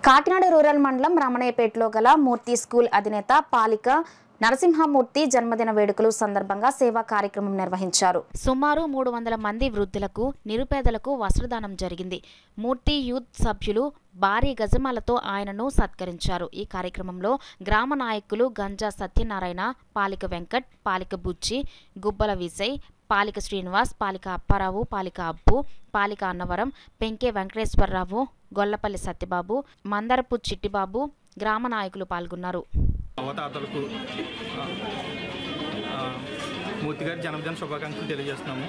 Kakinada rural మండలం రమణయ్యపేటలో గల మూర్తి school అధినేత పాలిక నరసింహమూర్తి జన్మదిన వేడుకలు సందర్భంగా సేవా కార్యక్రమం నిర్వహించారు. సుమారు 300 మంది వృద్ధులకు, నిరుపేదలకు వస్త్రదానం జరిగింది. మూర్తి యూత్ సభ్యులు భారీ గజమాలతో ఆయనను సత్కరించారు. ఈ కార్యక్రమంలో గ్రామ నాయకులు గంజా సత్యనారాయణ, పాలిక వెంకట్, పాలిక బుచ్చి, గుబ్బల విజయ్, పాలిక శ్రీనివాస్, పాలిక అప్పారావు, పాలిక అబ్బు, పాలిక అన్నవరం, పెంకే వెంకటేశ్వరరావు, గొల్లపల్లి సత్యబాబు, మందరపు చిట్టిబాబు గ్రామ నాయకులు పాల్గొన్నారు. అవతాతలకు మూర్తి గారి జన్మదిన శుభాకాంక్షలు తెలియజేస్తున్నాము.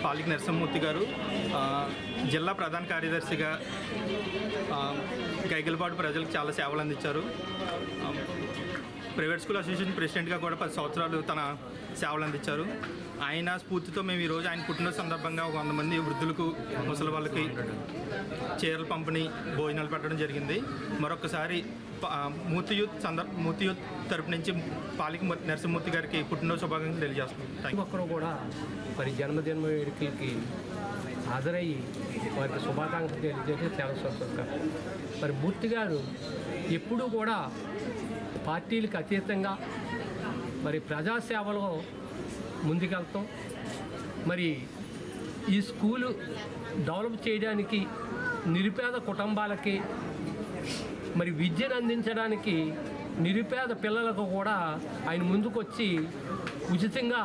పాలిక నరసింహమూర్తి గారు జిల్లా ప్రధాన కార్యదర్శిగా గైగలపాడు ప్రజలకు చాలా సేవలు అందించారు. ప్రైవేట్ స్కూల్ అసోసియేషన్ ప్రెసిడెంట్గా కూడా 10 సంవత్సరాలు తన సేవలు అందించారు. ఆయన స్ఫూర్తితో మేము ఈరోజు ఆయన పుట్టినరోజు సందర్భంగా 100 మంది వృద్ధులకు, ముసలి వాళ్ళకి చీరలు పంపిణీ, భోజనాలు పెట్టడం జరిగింది. మరొకసారి మూర్తి యూత్ తరపు నుంచి పాలిక నరసింహమూర్తి గారికి పుట్టినరోజు శుభాకాంక్షలు తెలియజేస్తున్నాం. ఒక్కరు కూడా మరి జన్మదిన వేడుకలకి హాజరయ్యి వారికి శుభాకాంక్షలు తెలియజేసి చాలా సంతోషం. మరి మూర్తి గారు ఎప్పుడూ కూడా పార్టీలకు అతీతంగా మరి ప్రజాసేవలో ముందుకెళ్తాం. మరి ఈ స్కూలు డెవలప్ చేయడానికి, నిరుపేద కుటుంబాలకి మరి విద్యను అందించడానికి, నిరుపేద పిల్లలకు కూడా ఆయన ముందుకొచ్చి ఉచితంగా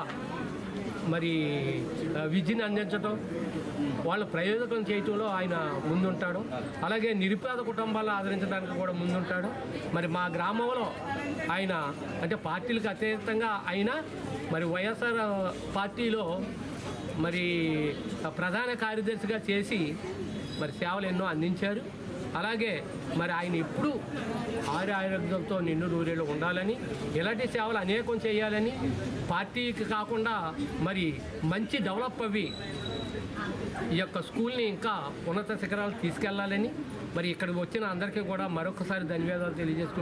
మరి విద్యను అందించడం, వాళ్ళ ప్రయోజనం చేయటంలో ఆయన ముందుంటాడు. అలాగే నిరుపేద కుటుంబాలను ఆదరించడానికి కూడా ముందుంటాడు. మరి మా గ్రామంలో ఆయన అంటే పార్టీలకు అతీతంగా ఆయన మరి వైఎస్ఆర్ పార్టీలో మరి ప్రధాన కార్యదర్శిగా చేసి మరి సేవలు ఎన్నో అందించారు. అలాగే మరి ఆయన ఎప్పుడూ ఆరోగ్యంతో నిండు నూరేళ్ళు ఉండాలని, ఇలాంటి సేవలు అనేకం చేయాలని, పార్టీకి కాకుండా మరి మంచి డెవలప్ అవి ఈ యొక్క స్కూల్ని ఇంకా ఉన్నత శిఖరాలు తీసుకెళ్లాలని మరి ఇక్కడికి వచ్చిన అందరికీ కూడా మరొకసారి ధన్యవాదాలు తెలియజేసుకుంటున్నాను.